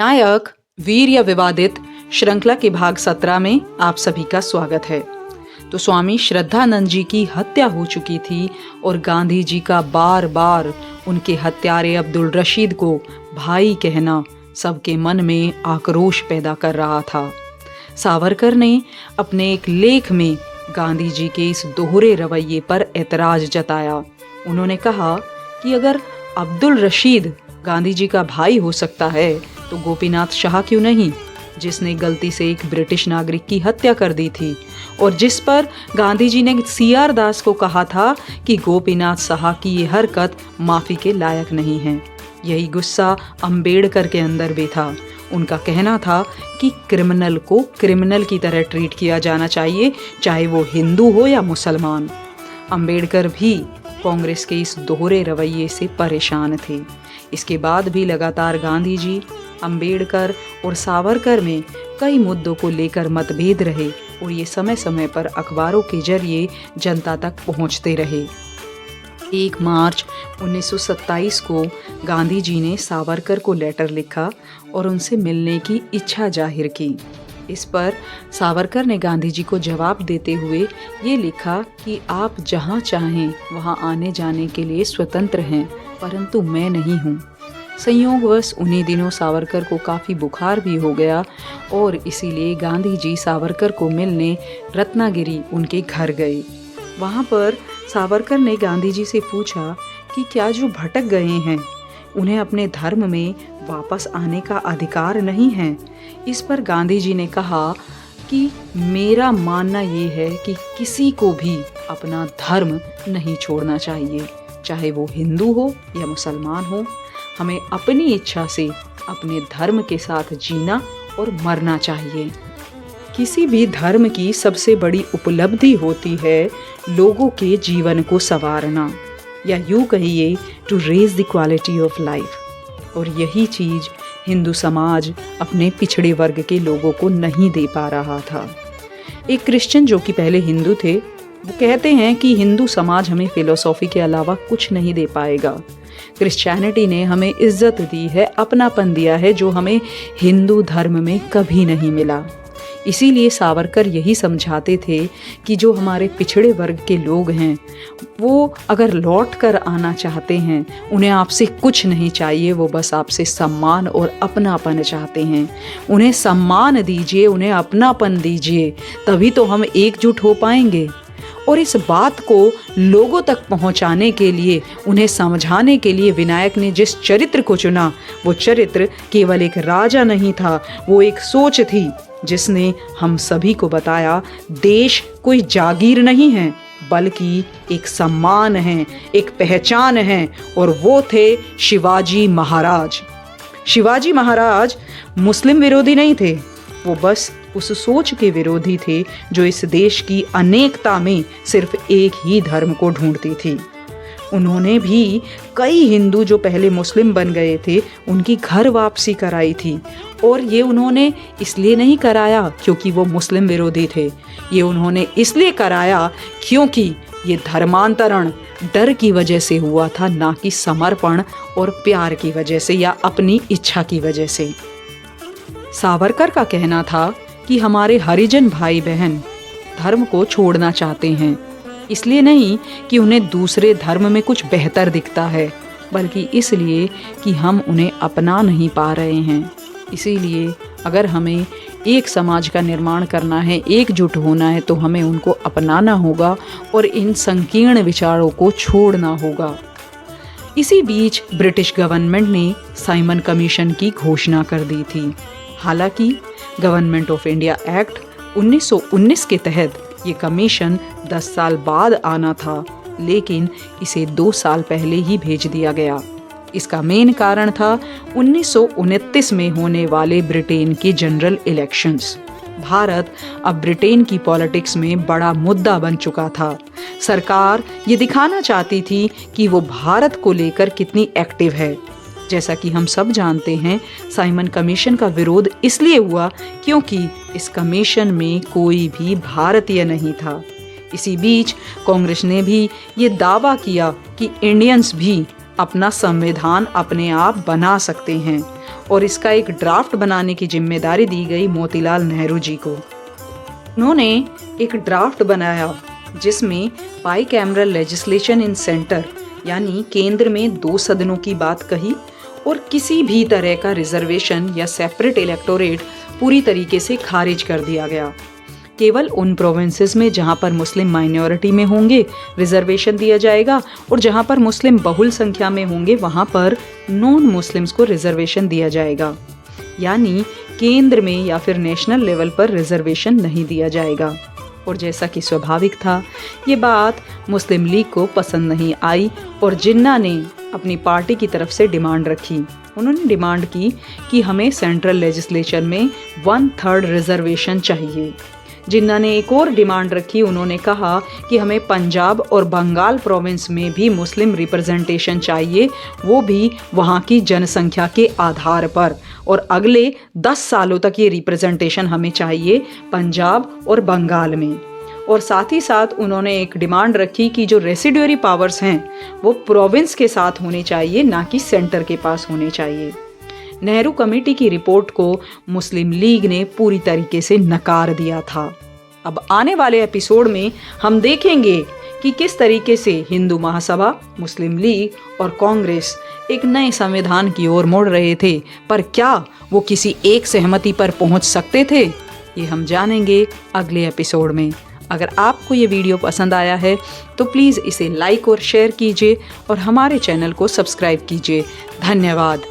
नायक वीर या विवादित श्रृंखला के भाग 17 में आप सभी का स्वागत है। तो स्वामी श्रद्धानंद जी की हत्या हो चुकी थी और गांधी जी का बार बार उनके हत्यारे अब्दुल रशीद को भाई कहना सबके मन में आक्रोश पैदा कर रहा था। सावरकर ने अपने एक लेख में गांधी जी के इस दोहरे रवैये पर ऐतराज जताया। उन्होंने कहा कि अगर अब्दुल रशीद गांधी जी का भाई हो सकता है तो गोपीनाथ शाह क्यों नहीं, जिसने गलती से एक ब्रिटिश नागरिक की हत्या कर दी थी और जिस पर गांधी जी ने सीआर दास को कहा था कि गोपीनाथ शाह की ये हरकत माफ़ी के लायक नहीं है। यही गुस्सा अंबेडकर के अंदर भी था। उनका कहना था कि क्रिमिनल को क्रिमिनल की तरह ट्रीट किया जाना चाहिए, चाहे वो हिंदू हो या मुसलमान। अंबेडकर भी कांग्रेस के इस दोहरे रवैये से परेशान थे। इसके बाद भी लगातार गांधी जी, अंबेडकर और सावरकर में कई मुद्दों को लेकर मतभेद रहे और ये समय समय पर अखबारों के जरिए जनता तक पहुंचते रहे। 1 मार्च 1927 को गांधी जी ने सावरकर को लेटर लिखा और उनसे मिलने की इच्छा जाहिर की। इस पर सावरकर ने गांधी जी को जवाब देते हुए ये लिखा कि आप जहां चाहें वहां आने जाने के लिए स्वतंत्र हैं, परंतु मैं नहीं हूँ। संयोगवश उन्हीं दिनों सावरकर को काफ़ी बुखार भी हो गया और इसीलिए गांधी जी सावरकर को मिलने रत्नागिरी उनके घर गए। वहाँ पर सावरकर ने गांधी जी से पूछा कि क्या जो भटक गए हैं उन्हें अपने धर्म में वापस आने का अधिकार नहीं है। इस पर गांधी जी ने कहा कि मेरा मानना ये है कि किसी को भी अपना धर्म नहीं छोड़ना चाहिए, चाहे वो हिंदू हो या मुसलमान हो। हमें अपनी इच्छा से अपने धर्म के साथ जीना और मरना चाहिए। किसी भी धर्म की सबसे बड़ी उपलब्धि होती है लोगों के जीवन को संवारना, या यूँ कहिए to raise the quality of life. और यही चीज़ हिंदू समाज अपने पिछड़े वर्ग के लोगों को नहीं दे पा रहा था। एक क्रिश्चियन जो कि पहले हिंदू थे, वो कहते हैं कि हिंदू समाज हमें फिलोसॉफी के अलावा कुछ नहीं दे पाएगा। क्रिश्चियनिटी ने हमें इज्जत दी है, अपनापन दिया है, जो हमें हिंदू धर्म में कभी नहीं मिला। इसीलिए सावरकर यही समझाते थे कि जो हमारे पिछड़े वर्ग के लोग हैं वो अगर लौट कर आना चाहते हैं, उन्हें आपसे कुछ नहीं चाहिए, वो बस आपसे सम्मान और अपनापन चाहते हैं। उन्हें सम्मान दीजिए, उन्हें अपनापन दीजिए, तभी तो हम एकजुट हो पाएंगे। और इस बात को लोगों तक पहुंचाने के लिए, उन्हें समझाने के लिए विनायक ने जिस चरित्र को चुना, वो चरित्र केवल एक राजा नहीं था, वो एक सोच थी जिसने हम सभी को बताया देश कोई जागीर नहीं है बल्कि एक सम्मान है, एक पहचान है। और वो थे शिवाजी महाराज। शिवाजी महाराज मुस्लिम विरोधी नहीं थे, वो बस उस सोच के विरोधी थे जो इस देश की अनेकता में सिर्फ एक ही धर्म को ढूंढती थी। उन्होंने भी कई हिंदू जो पहले मुस्लिम बन गए थे उनकी घर वापसी कराई थी। और ये उन्होंने इसलिए नहीं कराया क्योंकि वो मुस्लिम विरोधी थे, ये उन्होंने इसलिए कराया क्योंकि ये धर्मांतरण डर की वजह से हुआ था, ना कि समर्पण और प्यार की वजह से या अपनी इच्छा की वजह से। सावरकर का कहना था कि हमारे हरिजन भाई बहन धर्म को छोड़ना चाहते हैं, इसलिए नहीं कि उन्हें दूसरे धर्म में कुछ बेहतर दिखता है, बल्कि इसलिए कि हम उन्हें अपना नहीं पा रहे हैं। इसीलिए अगर हमें एक समाज का निर्माण करना है, एकजुट होना है, तो हमें उनको अपनाना होगा और इन संकीर्ण विचारों को छोड़ना होगा। इसी बीच ब्रिटिश गवर्नमेंट ने साइमन कमीशन की घोषणा कर दी थी। हालांकि गवर्नमेंट ऑफ इंडिया एक्ट 1919 के तहत ये कमीशन 10 साल बाद आना था, लेकिन इसे 2 साल पहले ही भेज दिया गया। इसका मेन कारण था 1929 में होने वाले ब्रिटेन के जनरल इलेक्शंस। भारत अब ब्रिटेन की पॉलिटिक्स में बड़ा मुद्दा बन चुका था। सरकार ये दिखाना चाहती थी कि वो भारत को लेकर कितनी एक्टिव है। जैसा कि हम सब जानते हैं, साइमन कमीशन का विरोध इसलिए हुआ क्योंकि इस कमीशन में कोई भी भारतीय नहीं था। इसी बीच कांग्रेस ने भी ये दावा किया कि इंडियंस भी अपना संविधान अपने आप बना सकते हैं और इसका एक ड्राफ्ट बनाने की जिम्मेदारी दी गई मोतीलाल नेहरू जी को। उन्होंने एक ड्राफ्ट बनाया जिसमें बाईकैमरल लेजिस्लेशन इन सेंटर यानी केंद्र में 2 सदनों की बात कही और किसी भी तरह का रिजर्वेशन या सेपरेट इलेक्टोरेट पूरी तरीके से खारिज कर दिया गया। केवल उन प्रोविंसेस में जहां पर मुस्लिम माइनॉरिटी में होंगे रिजर्वेशन दिया जाएगा और जहां पर मुस्लिम बहुल संख्या में होंगे वहां पर नॉन मुस्लिम्स को रिजर्वेशन दिया जाएगा। यानी केंद्र में या फिर नेशनल लेवल पर रिजर्वेशन नहीं दिया जाएगा। और जैसा कि स्वाभाविक था, ये बात मुस्लिम लीग को पसंद नहीं आई और जिन्ना ने अपनी पार्टी की तरफ से डिमांड रखी। उन्होंने डिमांड की कि हमें सेंट्रल लेजिस्लेचर में 1/3 रिजर्वेशन चाहिए। जिन्ना ने एक और डिमांड रखी। उन्होंने कहा कि हमें पंजाब और बंगाल प्रोविंस में भी मुस्लिम रिप्रेजेंटेशन चाहिए, वो भी वहाँ की जनसंख्या के आधार पर, और अगले 10 सालों तक ये रिप्रेजेंटेशन हमें चाहिए पंजाब और बंगाल में। और साथ ही साथ उन्होंने एक डिमांड रखी कि जो रेसिड्यूरी पावर्स हैं वो प्रोविंस के साथ होने चाहिए, ना कि सेंटर के पास होने चाहिए। नेहरू कमेटी की रिपोर्ट को मुस्लिम लीग ने पूरी तरीके से नकार दिया था। अब आने वाले एपिसोड में हम देखेंगे कि किस तरीके से हिंदू महासभा, मुस्लिम लीग और कांग्रेस एक नए संविधान की ओर मुड़ रहे थे, पर क्या वो किसी एक सहमति पर पहुंच सकते थे, ये हम जानेंगे अगले एपिसोड में। अगर आपको ये वीडियो पसंद आया है तो प्लीज़ इसे लाइक और शेयर कीजिए और हमारे चैनल को सब्सक्राइब कीजिए। धन्यवाद।